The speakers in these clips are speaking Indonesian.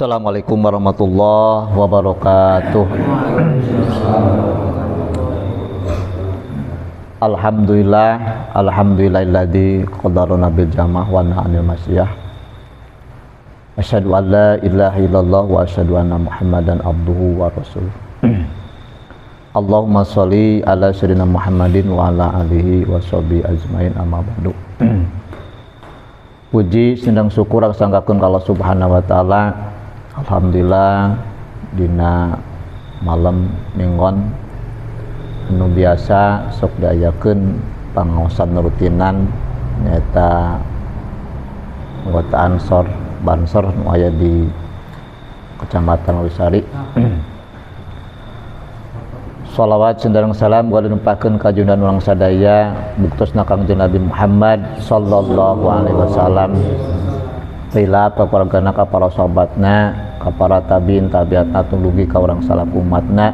Assalamualaikum warahmatullahi wabarakatuh. Alhamdulillahilladzi qadarana bil jamah wa na'anil masyiyah. Asyhadu an la ilaha illallah wa asyhadu anna Muhammadan abduhu wa rasuluh. Allahumma sholli ala sayyidina Muhammadin wa ala alihi wa sahbihi ajmain, amma ba'du. Puji sindang syukur sanggakeun ka Allah Subhanahu wa taala. Alhamdulillah dina malam minggon anu biasa sok diayakeun pangaosan rutinan nyaeta anggota Ansor Bansor nu aya di Kecamatan Wisari. Shalawat sendareng salam gua numpakeun ka junjungan urang sadaya buktusna Kangjeng Nabi Muhammad sallallahu alaihi wasallam, rila ka keluargana, ka para sahabatna, ka para tabiin tabiatna tulugi ka urang salaf umatna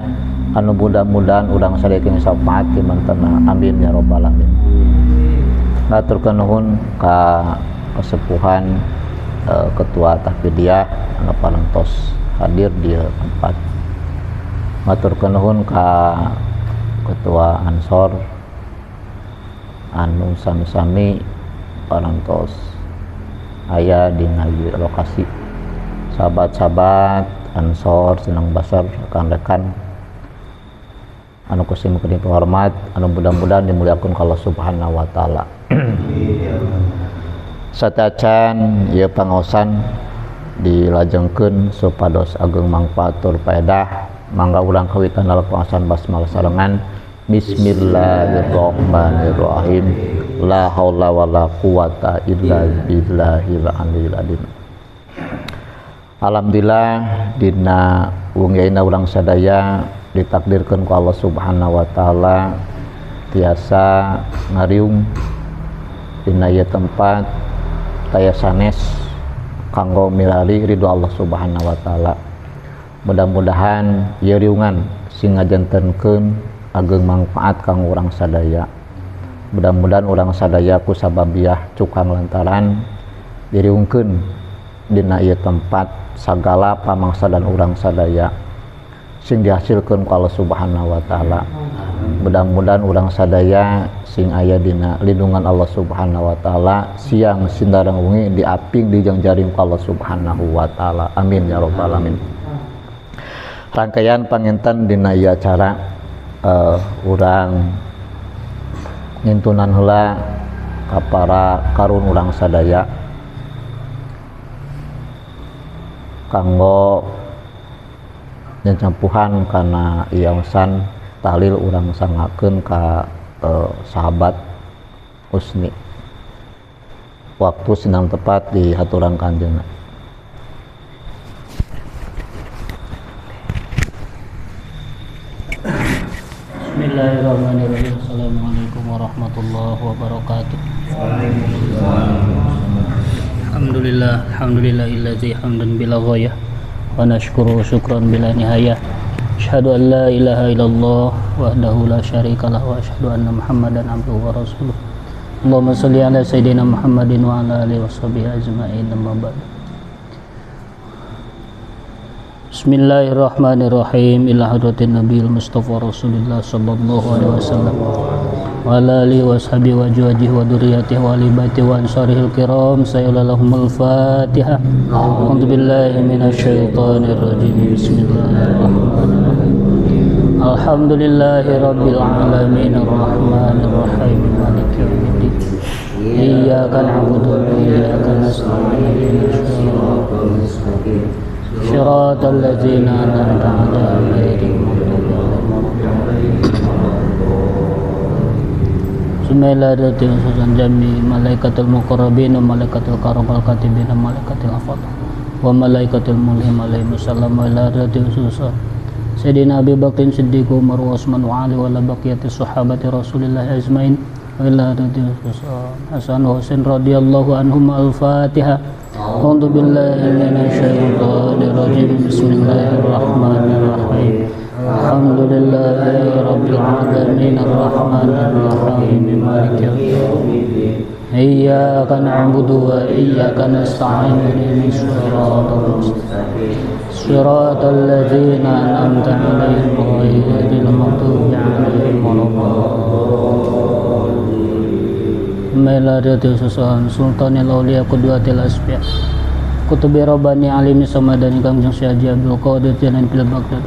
anu mudah-mudahan urang sadaya geus syafaat ti mantena, amin ya rabbal alamin. Ngaturkeun nuhun ka kesepuhan ketua tahfidiyah anu parantos hadir di tempat. Ngaturkeun nuhun ka ketua Ansor anu sami-sami parantos aya di lokasi. Sahabat-sahabat Ansor senang basar rekan-rekan anu kusim keudi hormat, anu mudah-mudahan dimuliakeun ka Allah Subhanahu wa taala. Satacan ieu pangaosan dilajengkeun supados ageng manfaat tur faedah. Mangga urang kawitan dalam pengaosan basmalah sarengan. Bismillahirrahmanirrahim. La haula wala quwata illa billahil aliyil azim. Alhamdulillah dina wungyaina urang sadaya ditakdirkeun ku Allah Subhanahu wa taala tiasa ngariung dina ieu tempat taya sanes kanggo milari ridho Allah Subhanahu wa taala. Mudah-mudahan ieu riungan sing ngajantenkeun ageng manfaat kang urang sadaya. Mudah-mudahan urang sadaya ku sababiah cukang lantaran diriungkeun dina ieu tempat sagala pamangsa dan urang sadaya sing dihasilkeun ku Allah Subhanahu wa taala. Mudah-mudahan urang sadaya sing aya dina lindungan Allah Subhanahu wa taala siang sindareng wengi diaping dijangjaring ku Allah Subhanahu wa taala. Amin ya rabbal alamin. Rangkaian panginten dina ieu acara urang ngintunan heula ka para karun urang sadaya kanggo nyampuhan kana iausan tahlil urang sangakeun ka sahabat Husni. Waktu sinang tepat di haturan kanjeunna. Bismillahirrahmanirrahim. Assalamualaikum warahmatullahi wabarakatuh. Alhamdulillahillazi hamdan bila ghayah wa nashkuru syukran bila nihayah. Asyhadu an la ilaha illallah wahdahu la syarikalah wa asyhadu anna Muhammadan abduhu wa rasuluh. Allahumma shalli ala sayyidina Muhammadin wa ala alihi washabihi ajmain, amma ba'du. Bismillahirrahmanirrahim. Ila hadratin Nabiil Mustafa Rasulillah sallallahu alaihi wasallam wa ala alihi washabihi wa azwajihi wa dzurriyyatihi wa ali baiti wa ansarihil kiram. Sayyi'alahumul Fatihah. A'udzu billahi minasyaitonir rajim. Bismillahirrahmanirrahim. Alhamdulillahi rabbil alamin arrahmanir rahim maliki yaumiddin. Iyyaka na'budu wa iyyaka nasta'in. Shiratal ladzina an'amta 'alaihim ghairil maghdubi 'alaihim. Bismillahirrahmanirrahim. Susan jami malaikatul muqarrabin wa malaikatul karamul katibin wa malaikatul afdal wa malaikatul mulhim alaihim assalam wa ila rasul Sayyidina Abi Bakrin Siddiq Umar wa Utsman wa Ali wa la baqiyati sahabati Rasulillah ajmain wa ila rasul Hasan wa Husain radhiyallahu anhum. Al-Fatihah. A'udzu billahi minasyaitonir rajim. Bismillahirrahmanirrahim. Alhamdulillahi rabbil alamin arrahmanir rahim maliki yaumiddin. إياك نعبد وإياك نستعين اهدنا الصراط المستقيم صراط الذين أنعمت عليهم غير المغضوب عليهم ولا الضالين Meladatul susahan Sultanil Aulia Qudwatil Asfiya Kutubi Rabbani Alimi Samadani Kangjeng Syekh Abdul Qadir Jalan Pil Baghdad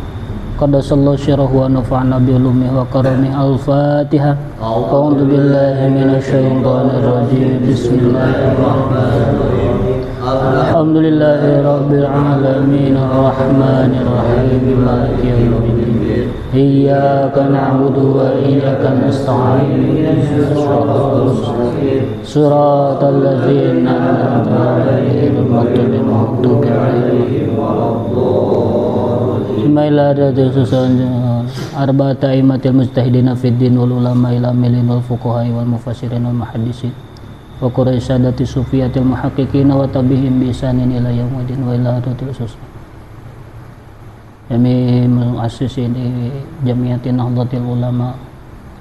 Qadasallahu syirahu wa nafa'na bi ulumihi wa karamihi al-Fatihah. A'udzu billahi minasyaitonir rajim. Bismillahirrahmanirrahim. Alhamdulillahi rabbil alamin arrahmanir rahim maliki yaumiddin. Iyyaka na'budu wa iyyaka nasta'in. Shiratal ladzina an'amta 'alaihim ghairil maghdubi 'alaihim waladdallin. Mailadatul susan arba'ata aimatil mujtahidina fid din wal ulama ila milin wal fuqaha wal mufassirin wal muhaddisin wa quraisyadati sufiyatil muhaqqiqin wa tabihim bi isanin ila yaumidin wa ila hadatul susan kami muassasin jamiatin nahdlatil ulama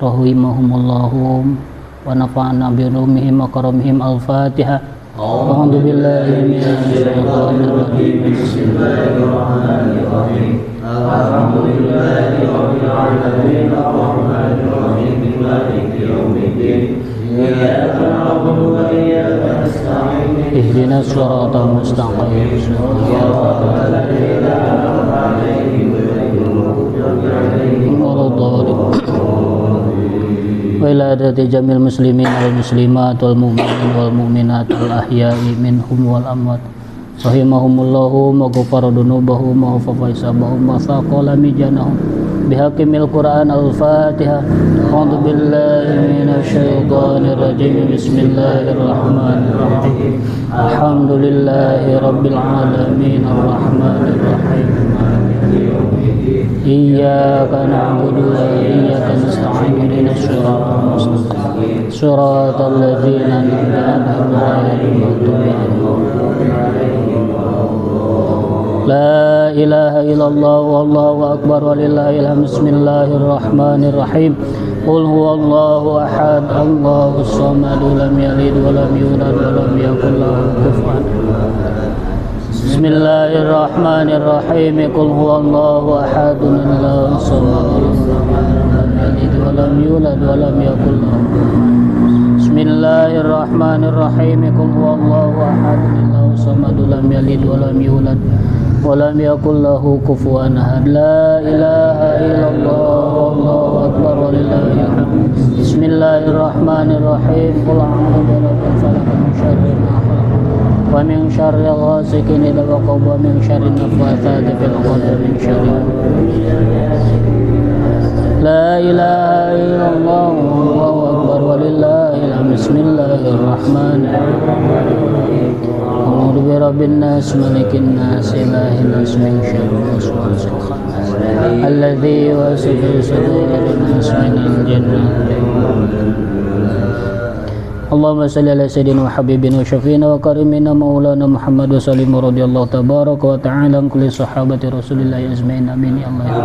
rahimahumullah wa nafa'ana bi ulumihim wa karamihim al-Fatihah. A'udzu billahi minasy syaithanir rajim. Bismillahirrahmanirrahim. Alhamdulillahi rabbil alamin arrahmanir rahim maliki yaumiddin. Iyyaka na'budu wa iyyaka nasta'in. Ihdinas siratal mustaqim. Shiratal ladzina an'amta 'alaihim ghairil maghdubi 'alaihim waladdallin. Wa ila adati jamil muslimin wal muslimat wal mu'minin wal mu'minat al ahya'i minhum wal amwat rahimahumullahu wa ghafara dunubahum wa hafaza isabahum wa saqala mijanahum bihaqimil Qur'an al-Fatihah. A'udzu billahi minasy syaithanir rajim. Bismillahirrahmanirrahim. Alhamdulillahi rabbil alamin arrahmanir rahim maliki yaumiddin. Iyyaka na'budu wa iyyaka nasta'in ihdinas siratal mustaqim siratal ladzina an'amta 'alaihim ghairil maghdubi 'alaihim waladdallin. La ilaha illallah wallahu akbar walillahil hamd. Bismillahirrahmanirrahim. Qul huwallahu ahad Allahus samad lam yalid wa lam yulad wa lam yakul lahu kufuwan ahad. Bismillahirrahmanirrahim. Qul huwallahu ahad Allahus samad lam yalid wa lam yulad wa lam yakul lahu kufuwan ahad. Bismillahirrahmanirrahim. Qul huwallahu ahad Allahus samad lam yalid wa lam yulad wa lam yakul lahu kufuwan ahad. La ilaha illallah wallahu akbar walillahil hamd. Bismillahirrahmanirrahim. Qul a'udzu birabbil falaq min syarri ma khalaq wa min syarri ghasiqin idza waqab wa min syarri nafatsati fil 'uqad min syarri. La ilaha illallah wallahu akbar walillahil hamd. Bismillahirrahmanirrahim. A'udzu birabbin nas malikin nas ilahin nas min syarri waswasil khannas alladzi yuwaswisu fi sudurin nas minal jinnati. Allahumma salli ala sayyidina wa habibina wa syafiina wa karimina maulana Muhammad wa sallim radhiyallahu tabaraka wa ta'ala an kulli sahabati rasulillahi ajmain amin ya Allah.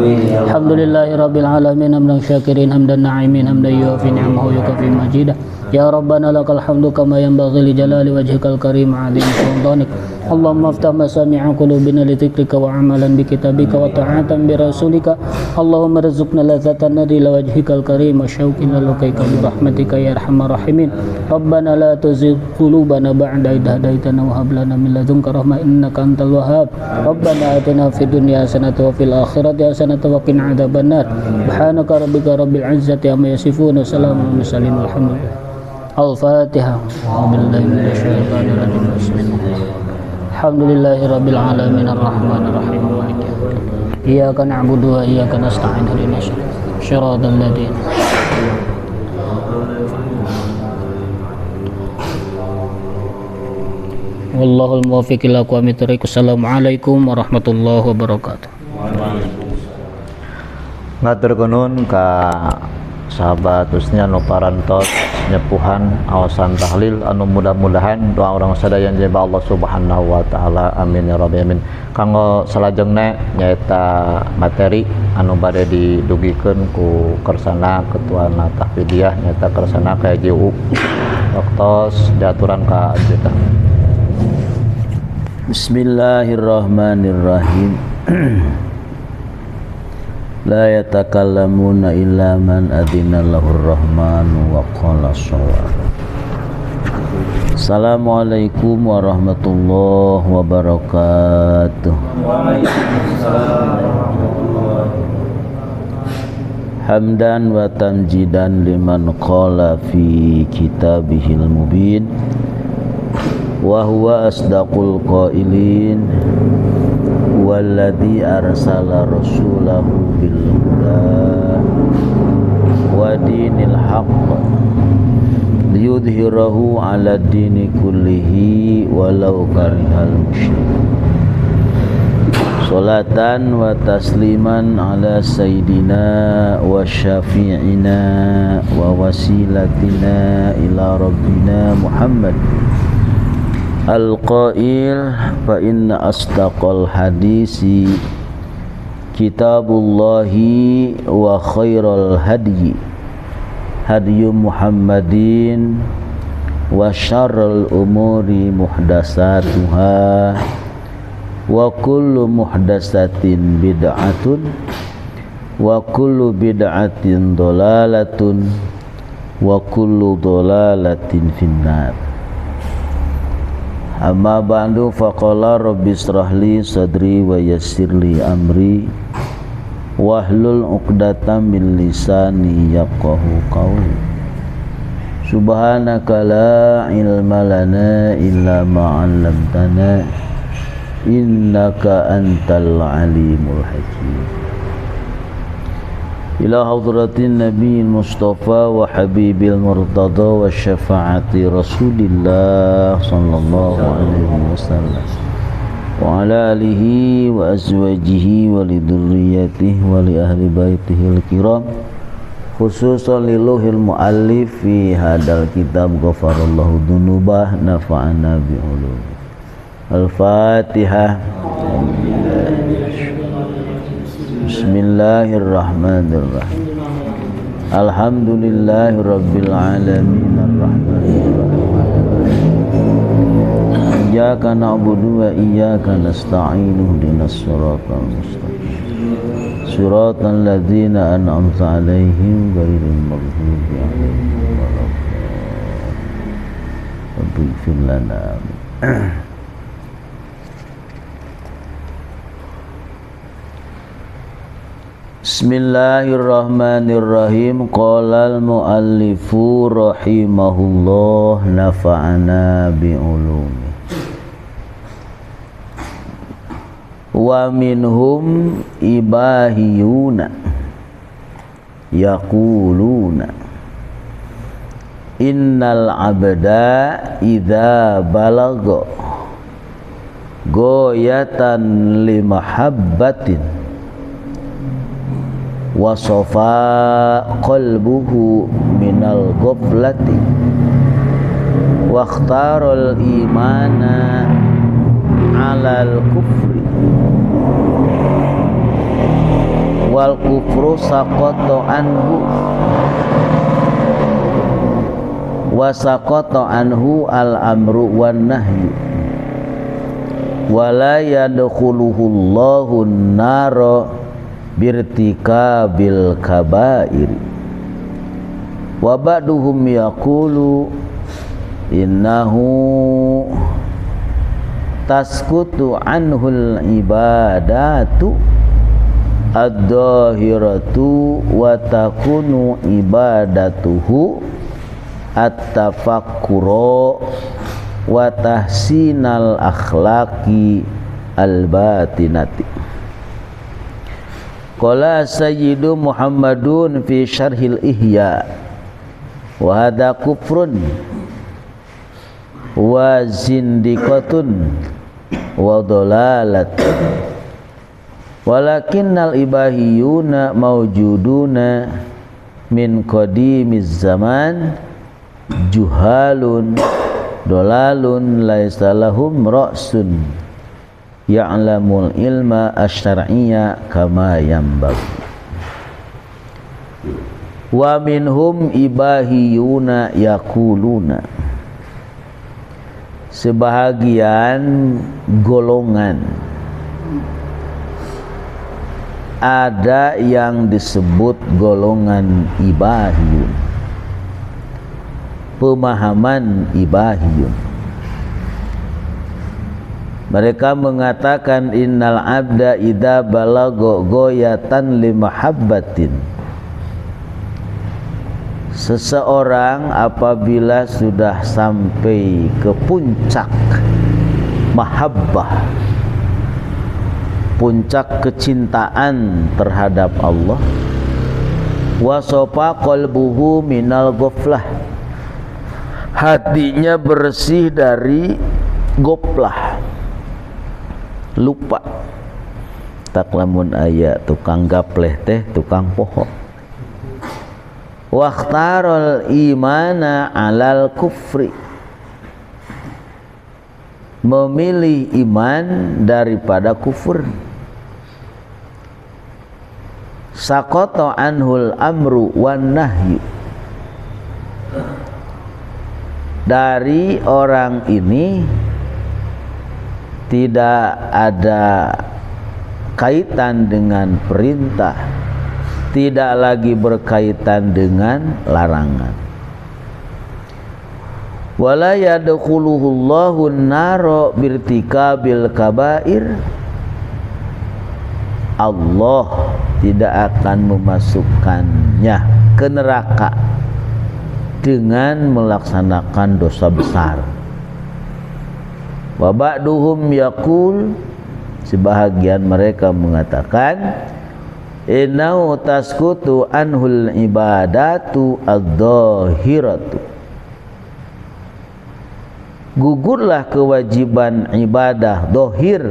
Alhamdulillahi rabbil alamin hamdan syakirin hamdan na'imin hamdan yuwafi ni'amahu yukafi majidah. Ya Rabbana lakal hamdu kama yanbaghi li jalali wajhikal karim 'azim sultanik. Allahumma aftah masami'a qulubina li dzikrika wa amalan bi kitabika wa ta'atan bi rasulika. Allahumma rizqna ladzatan nadi ila wajhikal karim wa syauqin lalukaika bi rahmatika ya arhamar rahimin. Rabbana la tuzigh qulubana ba'da idh hadaitana wa hab lana min ladunka rahmah innaka antal wahhab. Rabbana atina fid dunya hasanatan wa fil akhirati hasanatan wa qina adzabannar. Subhanaka rabbika rabbil izzati amma yasifun wa salamun alal mursalin walhamdulillah. Al-Fatihah. A'udzubillahi minasyaitonir rajim. Bismillahirrahmanirrahim. Alhamdulillahi rabbil alamin arrahmanir rahim maliki yaumiddin. Iyyaka na'budu wa iyyaka nasta'in ihdinas siratal ladzina Wallahul muwaffiq ila aqwamit thoriq. Assalamualaikum warahmatullahi wabarakatuh. Ngaturkeun ka sahabat usnya nu parantos nyepuhan awasan tahlil anu mudah-mudahan doa orang sadaya jaba Allah Subhanahu wa taala amin ya rabbal alamin. Kanggo salajengna nyaeta materi anu bade didugikeun ku kersana ketuana tahfidiyah nyaeta kersana KJU waktos diaturan ka ajudan. Bismillahirrahmanirrahim. La yatakallamuna illa man adina lahur rahmanu wa qala shawab. Assalamualaikum warahmatullahi wabarakatuh. Hamdan wa tamjidan liman qala fi kitabihil mubin wa huwa asdaqul qailin walladzi arsala rasulahu bil huda wa dinil haqq liyudhhirahu 'ala dini kullihi walau karihal musyrikun. Salatan wa tasliman ala sayyidina wa syafi'ina wa wasilatina ila rabbina Muhammad al-qail fa inna asdaqal hadisi kitabullahi wa khairal hadyi hadyu Muhammadin wa syarrul umuri muhdasatuha wa kullu muhdasatin bid'atun wa kullu bid'atin dolalatun wa kullu dolalatin finnar. Amma ba'du faqala rabbi israhli sadri wa yassirli amri wahlul 'uqdatam min lisani yafqahu qawli. Subhanaka la ilma lana illa ma 'allamtana innaka antal alimul hakim. Ila hadratin nabiyil mustafa wa habibil murtada wa syafaati rasulillah sallallahu alaihi wasallam wa ala alihi wa azwajihi wa lidurriyatihi wa li ahli baitihil kiram, khususan liluhil muallif fi hadal kitab ghafarallahu dunubah nafa'ana bi'ulum. Al-Fatihah. Bismillahirrahmanirrahim. Alhamdulillahi rabbil alamin arrahmanirrahim. Iyyaka na'budu wa iyyaka nasta'in ihdinas siratal mustaqim. Siratal ladzina an'amta 'alaihim ghairil maghdubi 'alaihim waladdallin. Rabbi ighfir lana. Bismillahirrahmanirrahim. Qala al-muallifu rahimahullah nafa'ana bi'ulumi. Wa minhum ibahiyuna yaquluna innal abda idza balagha goyatan limahabbatin wasofa qalbuhu minal ghaflati wakhtarul imana alal kufri wal kufru saqata anhu wa saqata anhu al amru wan nahyu wala yadkhuluhu Allahu an-nara birtikabil kabair. Wa ba'duhum yaqulu innahu taskutu anhul ibadatu ad-dhahiratu wa takunu ibadatuhu at-tafakkura wa tahsinal akhlaqi al-batinati. Qala Sayyidu Muhammadun fi syarhil ihya wa hadha kufrun wa zindiqatun wa dhalalatun walakinnal ibahiyuna mawjuduna min qadimiz zaman juhalun dolalun laisa lahum ra'sun ya'lamul ilma asy-syar'iyya kama yanbaghi. Wa minhum ibahiyuna yaquluna sebahagian golongan ada yang disebut golongan ibahiyun, pemahaman ibahiyun. Mereka mengatakan innal abda idza balagha ghayatan li mahabbatin, seseorang apabila sudah sampai ke puncak mahabbah, puncak kecintaan terhadap Allah, wasofa qalbuhu minal ghaflah, hatinya bersih dari goplah, lupa. Tak lamun aya tukang gapleh teh tukang poho. Waqtarul imana alal kufri, memilih iman daripada kufur. Saqata anhul amru wan nahyu, dari orang ini tidak ada kaitan dengan perintah, tidak lagi berkaitan dengan larangan. Wala yadkhuluhullahu an-nara birtikabil kabair, Allah tidak akan memasukkannya ke neraka dengan melaksanakan dosa besar. Wa ba'duhum yaqul, sebahagian mereka mengatakan innahu tasqutu anhul ibadatu adh-dhahiratu, gugurlah kewajiban ibadah dohir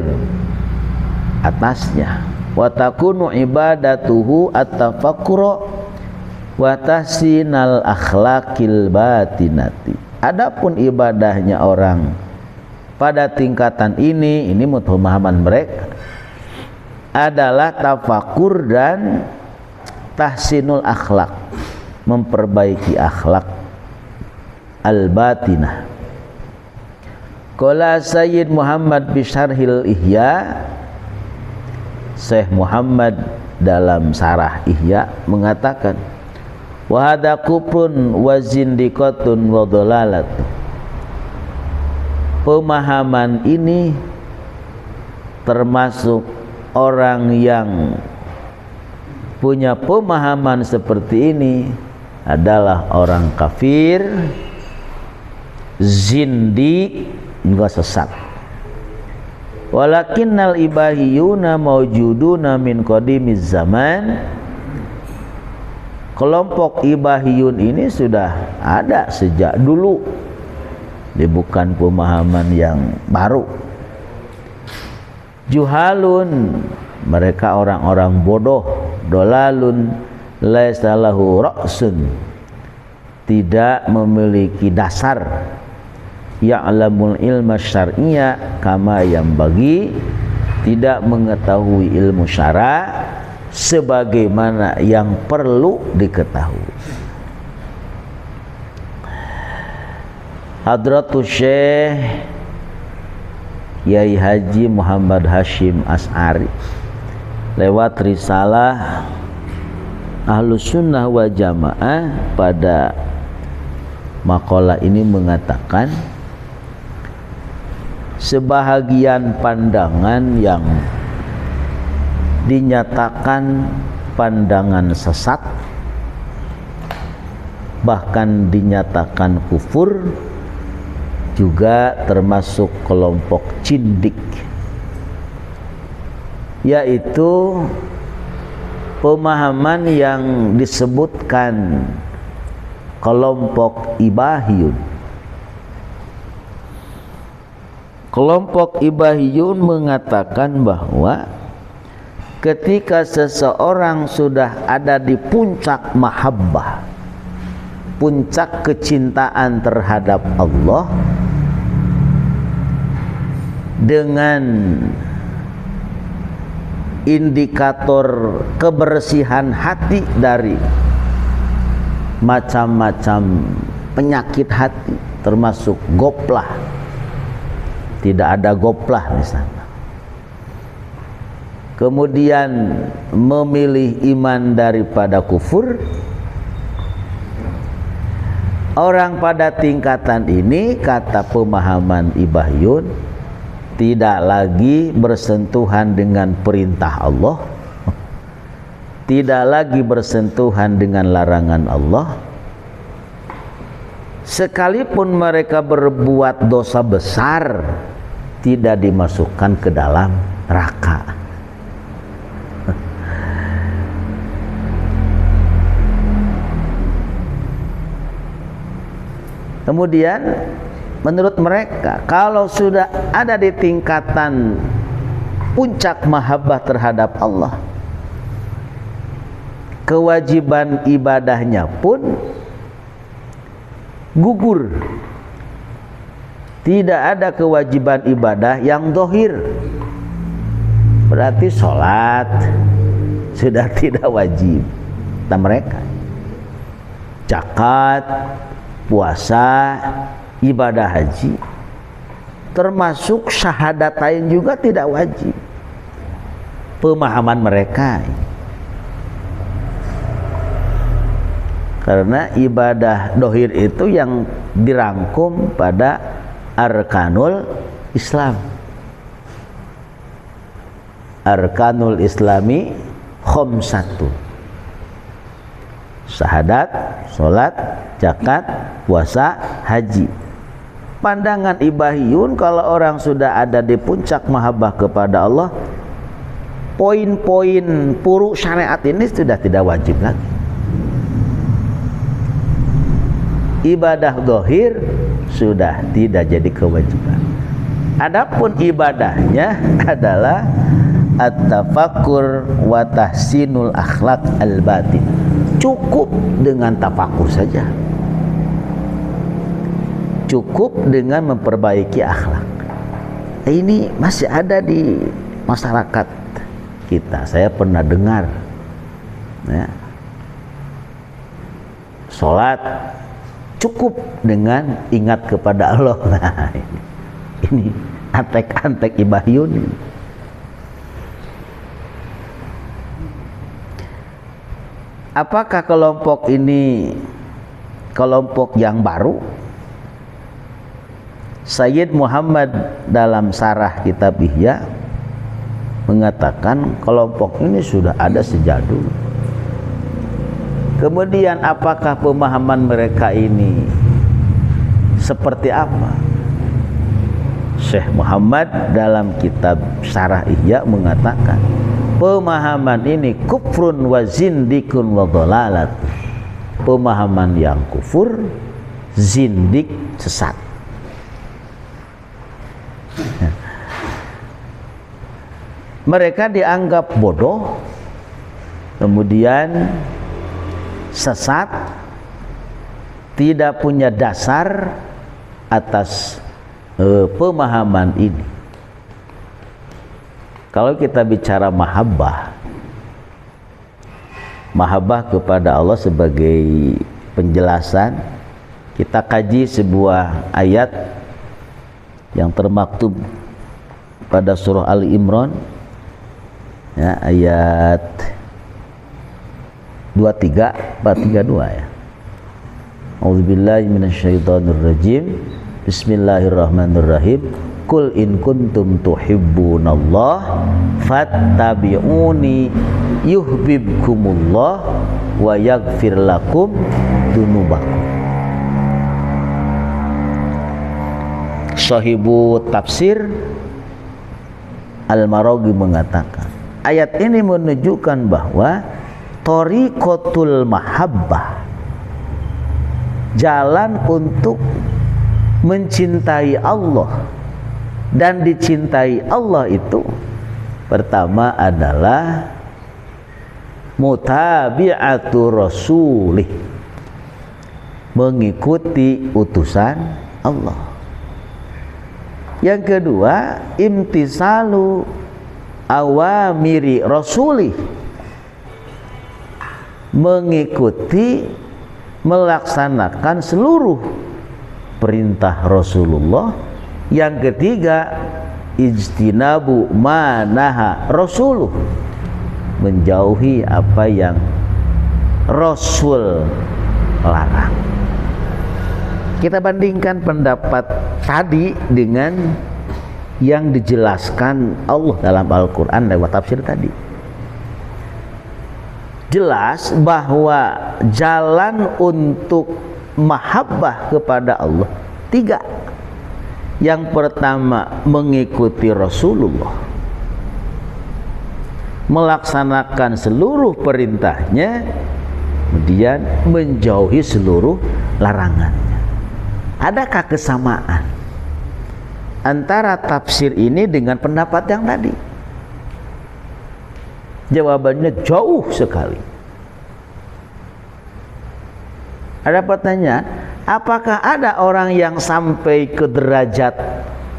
atasnya. Wa takunu ibadatuhu at-tafakkura wa tahsinal akhlaqil batinati, adapun ibadahnya orang pada tingkatan ini pemahaman mereka adalah tafakur dan tahsinul akhlak, memperbaiki akhlak al-batinah. Qala Sayyid Muhammad bisyarhil Ihya, Syekh Muhammad dalam sarah Ihya mengatakan wa hadza kufrun wa zindiqatun wa dhalalatun, pemahaman ini termasuk orang yang punya pemahaman seperti ini adalah orang kafir, zindiq, juga sesat. Walakinnal ibahiyuna mawjuduna min qadimiz zaman, kelompok ibahiyun ini sudah ada sejak dulu, dia bukan pemahaman yang baru. Juhalun, mereka orang-orang bodoh. Dolalun laisa lahu ra'sun, tidak memiliki dasar. Ya'lamul ilma syar'iyya kama yang bagi, tidak mengetahui ilmu syara sebagaimana yang perlu diketahui. Hadratus Syekh Yai Haji Muhammad Hashim As'ari lewat risalah Ahlus Sunnah wal Jamaah pada makalah ini mengatakan sebahagian pandangan yang dinyatakan pandangan sesat, bahkan dinyatakan kufur, juga termasuk kelompok cindik, yaitu pemahaman yang disebutkan kelompok ibahiyun. Kelompok ibahiyun mengatakan bahwa ketika seseorang sudah ada di puncak mahabbah, puncak kecintaan terhadap Allah, dengan indikator kebersihan hati dari macam-macam penyakit hati, termasuk goplah, tidak ada goplah di sana. Kemudian memilih iman daripada kufur. Orang pada tingkatan ini, kata pemahaman Ibahyun, tidak lagi bersentuhan dengan perintah Allah, tidak lagi bersentuhan dengan larangan Allah. Sekalipun mereka berbuat dosa besar, tidak dimasukkan ke dalam neraka. Kemudian menurut mereka, kalau sudah ada di tingkatan puncak mahabbah terhadap Allah, kewajiban ibadahnya pun gugur. Tidak ada kewajiban ibadah yang dohir. Berarti sholat sudah tidak wajib kata mereka. Zakat, puasa, ibadah haji, termasuk syahadatain juga tidak wajib. Pemahaman mereka, karena ibadah dohir itu yang dirangkum pada arkanul Islam. Arkanul Islami khamsatun: syahadat, sholat, zakat, puasa, haji. Pandangan Ibahyun, kalau orang sudah ada di puncak mahabbah kepada Allah, poin-poin puru syariat ini sudah tidak wajib lagi. Ibadah dohir sudah tidak jadi kewajiban. Adapun ibadahnya adalah at-tafakkur wa tahsinul akhlak al-batin. Cukup dengan tafakur saja, cukup dengan memperbaiki akhlak. Ini masih ada di masyarakat kita. Saya pernah dengar, ya, sholat cukup dengan ingat kepada Allah. Nah, ini antek-antek Ibahyun. Apakah kelompok ini kelompok yang baru? Sayyid Muhammad dalam Sarah Kitab Ihya mengatakan kelompok ini sudah ada sejak dulu. Kemudian apakah pemahaman mereka ini seperti apa? Syekh Muhammad dalam kitab Sarah Ihya mengatakan pemahaman ini kufrun wa zindikun wa dhalalat. Pemahaman yang kufur, zindik, sesat. Mereka dianggap bodoh, kemudian sesat, tidak punya dasar atas pemahaman ini. Kalau kita bicara mahabbah kepada Allah sebagai penjelasan, kita kaji sebuah ayat yang termaktub pada surah Ali Imran, ya, ayat 23-32 ya. A'udzubillahi minasyaitonirrajim. Bismillahirrahmanirrahim. Qul in kuntum tuhibbunallah fattabi'uni yuhibbukumullah wa yaghfir lakum dzunubakum. Sahibu tafsir Al-Maraghi mengatakan, ayat ini menunjukkan bahwa thariqatul mahabbah, jalan untuk mencintai Allah dan dicintai Allah itu pertama adalah mutabi'atu rasulih, mengikuti utusan Allah. Yang kedua, imtisalu awamiri rasulih, mengikuti, melaksanakan seluruh perintah Rasulullah Yang ketiga, ijtinabu manaha rasuluh, menjauhi apa yang Rasul larang. Kita bandingkan pendapat tadi dengan yang dijelaskan Allah dalam Al-Quran lewat tafsir tadi. Jelas bahwa jalan untuk mahabbah kepada Allah 3. Yang pertama, mengikuti Rasulullah, melaksanakan seluruh perintahnya, kemudian menjauhi seluruh larangannya. Adakah kesamaan antara tafsir ini dengan pendapat yang tadi? Jawabannya jauh sekali. Ada pertanyaan, apakah ada orang yang sampai ke derajat,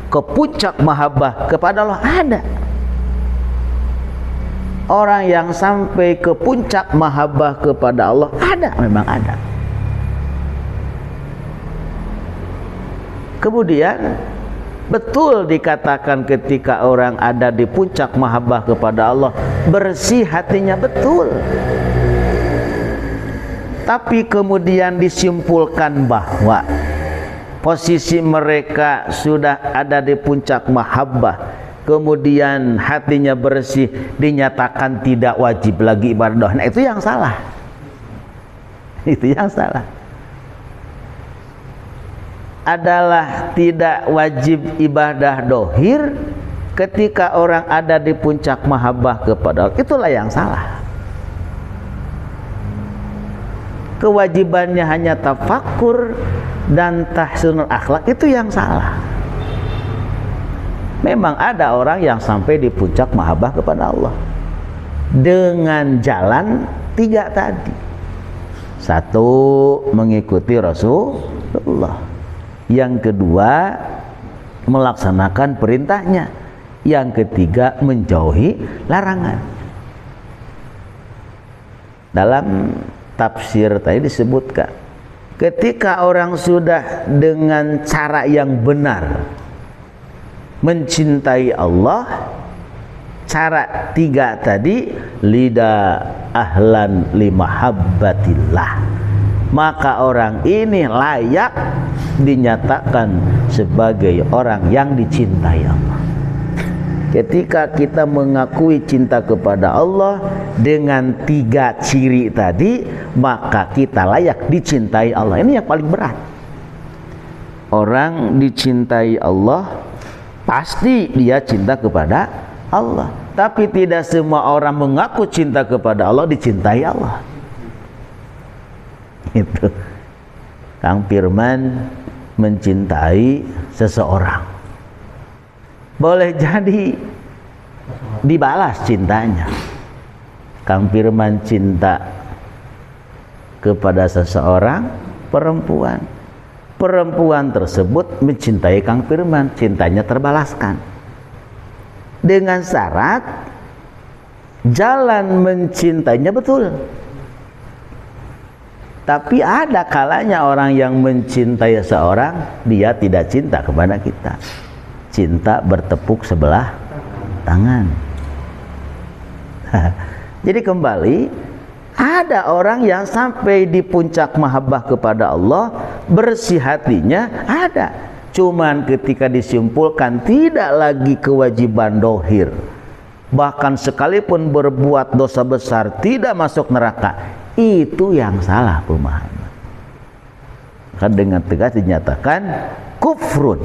ke puncak mahabbah kepada Allah? Ada. Orang yang sampai ke puncak mahabbah kepada Allah ada, memang ada. Kemudian betul dikatakan ketika orang ada di puncak mahabbah kepada Allah, bersih hatinya, betul. Tapi kemudian disimpulkan bahwa posisi mereka sudah ada di puncak mahabbah, kemudian hatinya bersih, dinyatakan tidak wajib lagi ibadah. Nah, itu yang salah. Itu yang salah. Adalah tidak wajib ibadah dohir ketika orang ada di puncak mahabbah kepada Allah. Itulah yang salah. Kewajibannya hanya tafakkur dan tahsinul akhlak, itu yang salah. Memang ada orang yang sampai di puncak mahabbah kepada Allah dengan jalan 3 tadi. 1, mengikuti Rasulullah. Yang kedua, melaksanakan perintahnya. Yang ketiga, menjauhi larangan. Dalam tafsir tadi disebutkan, ketika orang sudah dengan cara yang benar mencintai Allah, cara 3 tadi, lida ahlan limahabbatillah, maka orang ini layak dinyatakan sebagai orang yang dicintai Allah. Ketika kita mengakui cinta kepada Allah dengan 3 ciri tadi, maka kita layak dicintai Allah. Ini yang paling berat. Orang dicintai Allah, pasti dia cinta kepada Allah. Tapi tidak semua orang mengaku cinta kepada Allah dicintai Allah. Itu Kang Firman mencintai seseorang, boleh jadi dibalas cintanya. Kang Firman cinta kepada seseorang perempuan, perempuan tersebut mencintai Kang Firman, cintanya terbalaskan dengan syarat jalan mencintainya betul. Tapi ada kalanya orang yang mencintai seorang, dia tidak cinta kepada kita. Cinta bertepuk sebelah tangan. Jadi kembali, ada orang yang sampai di puncak mahabbah kepada Allah, bersih hatinya, ada. Cuman ketika disimpulkan tidak lagi kewajiban dohir, bahkan sekalipun berbuat dosa besar tidak masuk neraka, itu yang salah pemahaman. Kan dengan tegas dinyatakan kufrun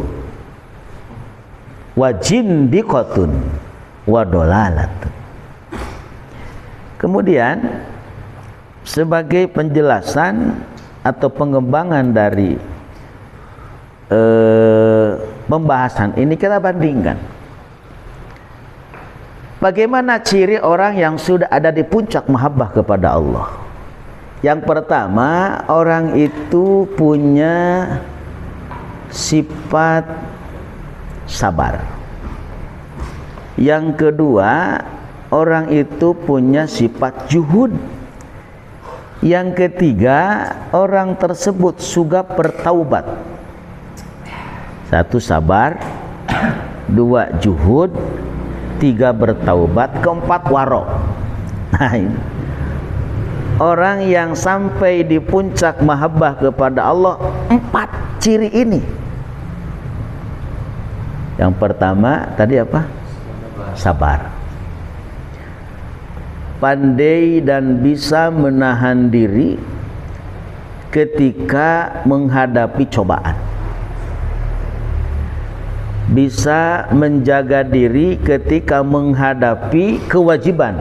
wa jindiqatun wa dolalatun. Kemudian sebagai penjelasan atau pengembangan dari pembahasan ini, kita bandingkan bagaimana ciri orang yang sudah ada di puncak mahabbah kepada Allah. Yang pertama, orang itu punya sifat sabar. Yang kedua, orang itu punya sifat juhud. Yang ketiga, orang tersebut suka bertaubat. 1 sabar, 2 juhud, 3 bertaubat, 4 waro. Nah ini orang yang sampai di puncak mahabbah kepada Allah, 4 ciri ini. Yang pertama tadi apa? Sabar. Pandai dan bisa menahan diri ketika menghadapi cobaan. Bisa menjaga diri ketika menghadapi kewajiban.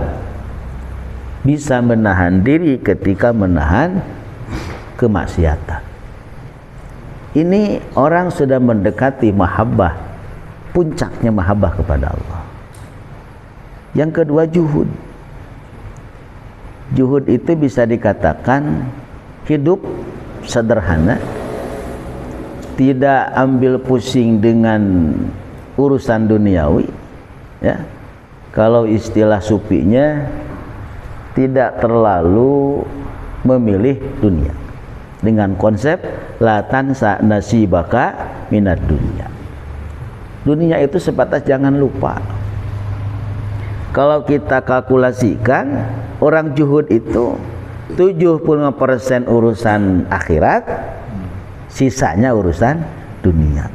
Bisa menahan diri ketika menahan kemaksiatan. Ini orang sudah mendekati mahabbah, puncaknya mahabbah kepada Allah. Yang kedua juhud. Juhud itu bisa dikatakan hidup sederhana, tidak ambil pusing dengan urusan duniawi, ya. Kalau istilah sufinya, tidak terlalu memilih dunia dengan konsep la tansa nasibaka minad dunya. Dunia itu sebatas jangan lupa. Kalau kita kalkulasikan, orang juhud itu 75% urusan akhirat, sisanya urusan dunia.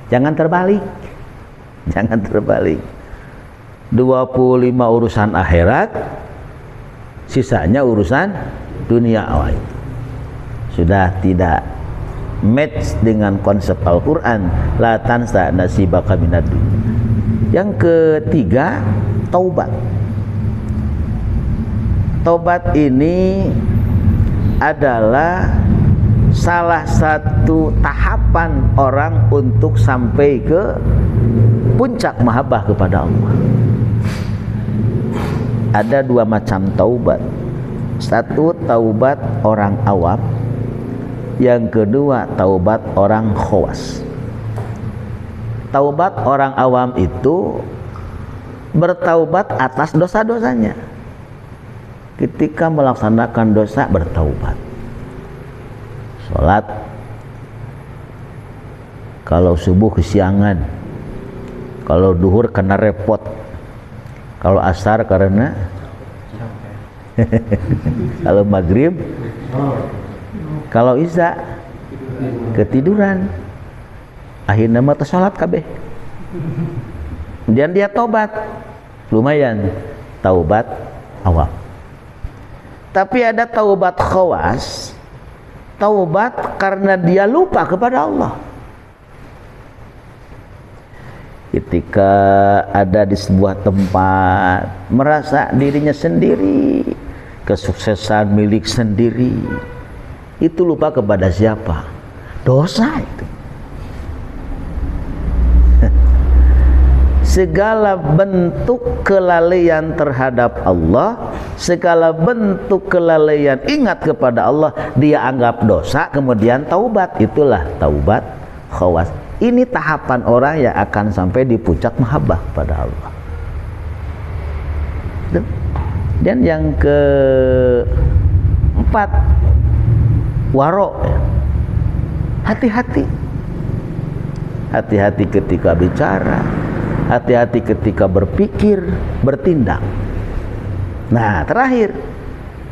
Jangan terbalik. Jangan terbalik. 25 urusan akhirat, sisanya urusan dunia. Oh, itu sudah tidak match dengan konsep Al-Quran, la tansa nasibaka minad dunya. Yang ketiga, taubat. Taubat ini adalah salah satu tahapan orang untuk sampai ke puncak mahabbah kepada Allah. Ada 2 macam taubat. Satu, taubat orang awam. Yang kedua, taubat orang khawas. Taubat orang awam itu bertaubat atas dosa-dosanya. Ketika melaksanakan dosa, bertaubat. Sholat, kalau subuh kesiangan, kalau duhur kena repot, kalau asar karena kalau maghrib, kalau isya ketiduran, akhirnya mata sholat kabeh. Kemudian dia taubat, lumayan taubat awam. Tapi ada taubat khawas, taubat karena dia lupa kepada Allah. Ketika ada di sebuah tempat, merasa dirinya sendiri, kesuksesan milik sendiri, itu lupa kepada siapa? Dosa itu. Segala bentuk kelalaian terhadap Allah, segala bentuk kelalaian ingat kepada Allah, dia anggap dosa, kemudian taubat. Itulah taubat khawas. Ini tahapan orang yang akan sampai di puncak mahabbah pada Allah. Dan yang keempat, waro. Hati-hati. Hati-hati ketika bicara, hati-hati ketika berpikir, bertindak. Nah, terakhir,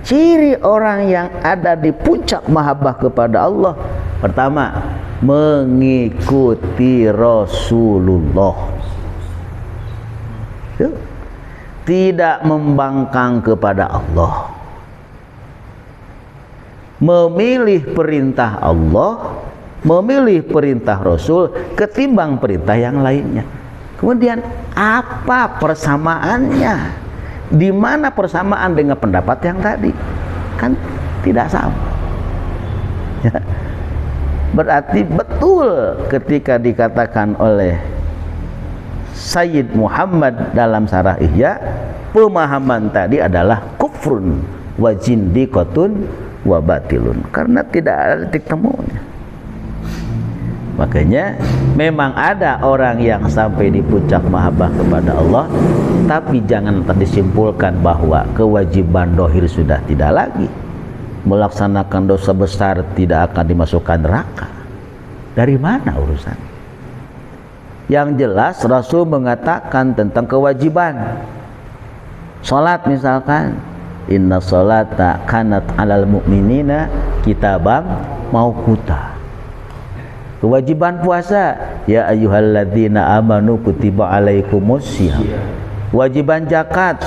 ciri orang yang ada di puncak mahabbah kepada Allah, pertama, mengikuti Rasulullah. Tidak membangkang kepada Allah, memilih perintah Allah, memilih perintah Rasul ketimbang perintah yang lainnya. Kemudian apa persamaannya? Di mana persamaan dengan pendapat yang tadi? Kan tidak sama. Ya. Berarti betul ketika dikatakan oleh Sayyid Muhammad dalam Syarah Ihya, pemahaman tadi adalah kufrun wa jindiqatun wa batilun, karena tidak ada titik temunya. Makanya memang ada orang yang sampai di puncak mahabbah kepada Allah, tapi jangan disimpulkan bahwa kewajiban dohir sudah tidak lagi, melaksanakan dosa besar tidak akan dimasukkan neraka. Dari mana urusan? Yang jelas Rasul mengatakan tentang kewajiban salat, misalkan inna sholata kanat alal mu'minina kitabam mauquta. Kewajiban puasa, ya ayyuhalladzina amanu kutiba alaikumussyam. Kewajiban zakat,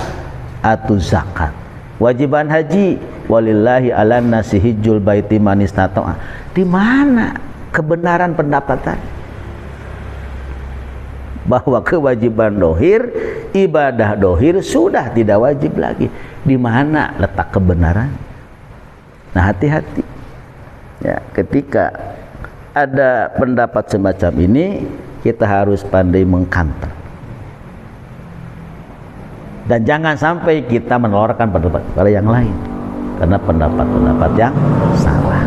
atuz zakat. Kewajiban haji, walillahi 'alan nasi hijjul baiti man istata'a. Di mana kebenaran pendapatan bahwa kewajiban dohir, ibadah dohir sudah tidak wajib lagi? Di mana letak kebenaran? Nah, hati-hati ya, ketika ada pendapat semacam ini, kita harus pandai mengkanter dan jangan sampai kita menelurkan pendapat pada yang lain karena pendapat-pendapat yang salah.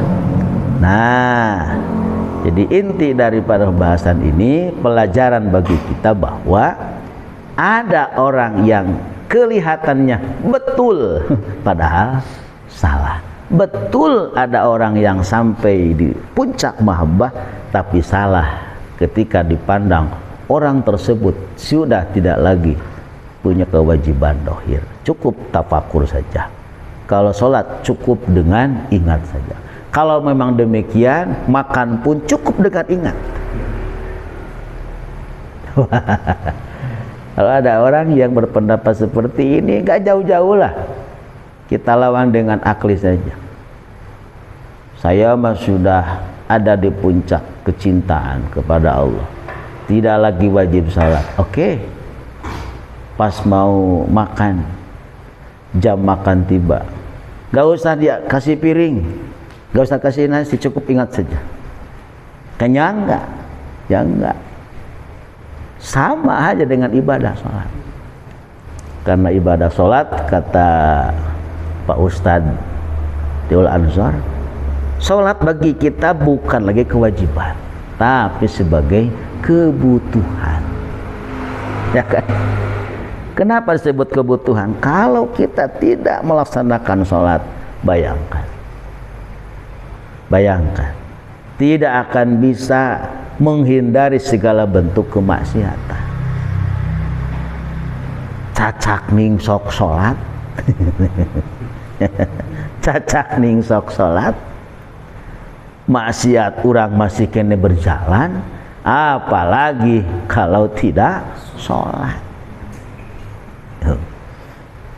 Nah, jadi inti daripada pembahasan ini pelajaran bagi kita bahwa ada orang yang kelihatannya betul padahal salah. Betul ada orang yang sampai di puncak mahabbah tapi salah ketika dipandang orang tersebut sudah tidak lagi punya kewajiban dohir. Cukup tafakur saja. Kalau sholat cukup dengan ingat saja. Kalau memang demikian, makan pun cukup dengan ingat. Kalau ada orang yang berpendapat seperti ini, gak jauh-jauh lah, kita lawan dengan akli saja. Saya mah sudah ada di puncak kecintaan kepada Allah, tidak lagi wajib salat. Oke, pas mau makan, jam makan tiba, gak usah dia kasih piring, gak usah kasih nasi, cukup ingat saja. Kenyang enggak? Ya enggak. Sama aja dengan ibadah sholat. Karena ibadah sholat, kata Pak Ustadz Tiul Ansor, sholat bagi kita bukan lagi kewajiban, tapi sebagai kebutuhan. Ya kan? Kenapa disebut kebutuhan? Kalau kita tidak melaksanakan sholat, bayangkan, tidak akan bisa menghindari segala bentuk kemaksiatan. Cacak ning sok sholat, cacak ning sok sholat, maksiat orang masih kene berjalan, apalagi kalau tidak sholat.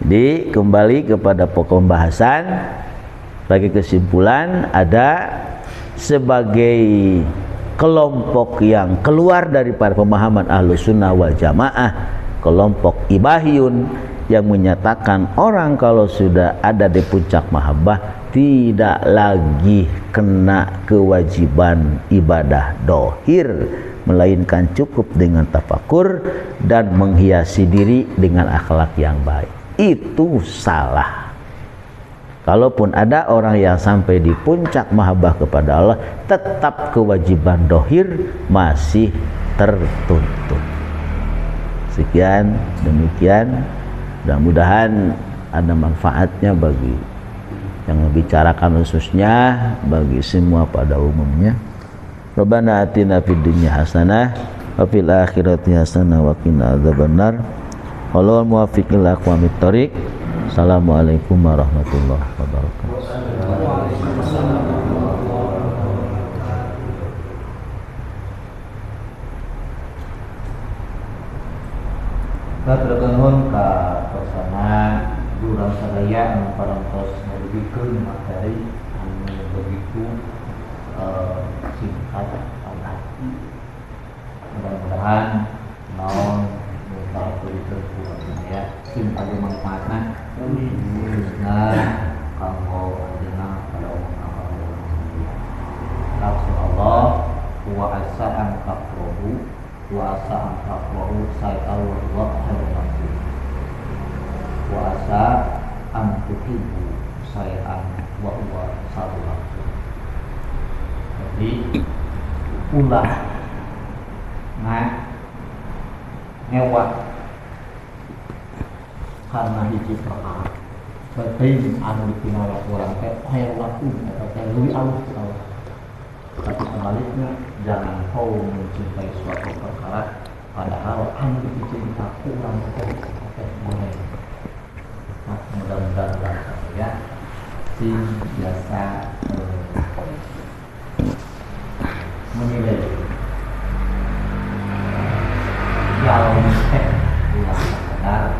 Jadi kembali kepada pokok pembahasan, bagi kesimpulan ada sebagai kelompok yang keluar daripada pemahaman Ahlus Sunnah wal Jamaah, kelompok Ibahiyun yang menyatakan orang kalau sudah ada di puncak mahabbah tidak lagi kena kewajiban ibadah dohir, melainkan cukup dengan tafakur dan menghiasi diri dengan akhlak yang baik. Itu salah. Kalaupun ada orang yang sampai di puncak mahabbah kepada Allah, tetap kewajiban dohir masih tertuntut. Sekian, demikian. Mudah-mudahan ada manfaatnya bagi yang membicarakan, khususnya bagi semua pada umumnya. Rabbana atina fid dunya hasanah wa fil akhirati hasanah wa qina adzabannar. Wal muwaffiq ila aqwamit thoriq. Assalamualaikum warahmatullahi wabarakatuh. Katur nuhun ka persana urang sadaya anu parantos ngabikeun materi anu begitu singkat padat. Mudah-mudahan naon para peuliteur ya singkat manfaatna. Nah, kanggo ajeuna pada umat Allah wa asa an taqrabu wa asa an taqrabu sayal wa hadzal wa asa an tuhibu sayal wa huwa sabul. Jadi ulah ngewat karena hiji perkara penting anu dipinawa urang teh hayang laku eta teh leuwih alus Allah. tapi sebaliknya jangan kau mencintai suatu perkara padahal anu cinta kurang boleh. Nah, mudah-mudahan ya sing biasa menilai jauh ulang sadar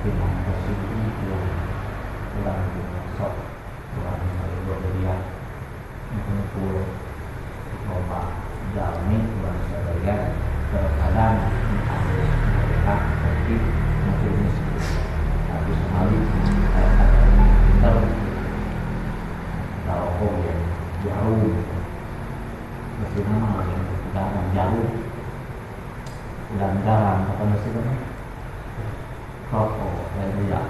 dengan positif ulang sok ulang berlian kumpul coba jalani ulang sadaya terkadang mereka seperti mungkin habis sekali pintar kalau yang jauh bagaimana yang jauh dan garam apa nasi kan rokok dan dia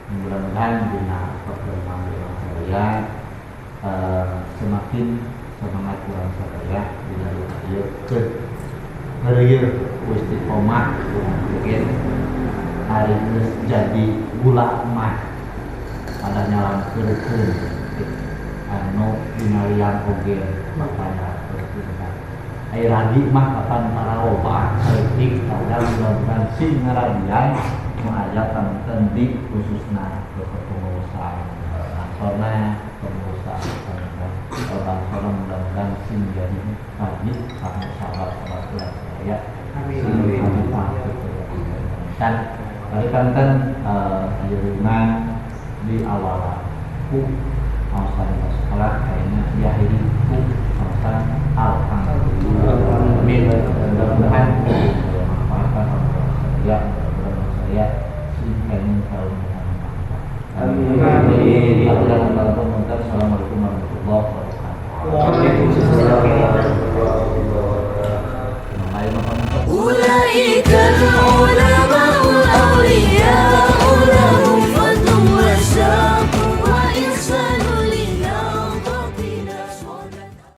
mudah-mudahan dengan perkembangan saya semakin semangat kurang saya dengan dia ke hari istiqomah mungkin hari ini jadi gula emas pada nyalam kerja anu dinalian oge makanya air radi mah kapan para obat kritik dalam bulan sing ngarabian mengajak teman di khususnya ke pengusaha nasional pengusaha orang-orang mudah-mudahan sing jadi wajib sama sahabat-sahabat saya dan tadi kan jaringan di awal awal sekolah kayaknya diakhiri awal alhamdulillah mudah-mudahan manfaatkan orang saya sehingga tahun amin. Assalamualaikum warahmatullahi wabarakatuh. Waalaikumsalam warahmatullahi wabarakatuh.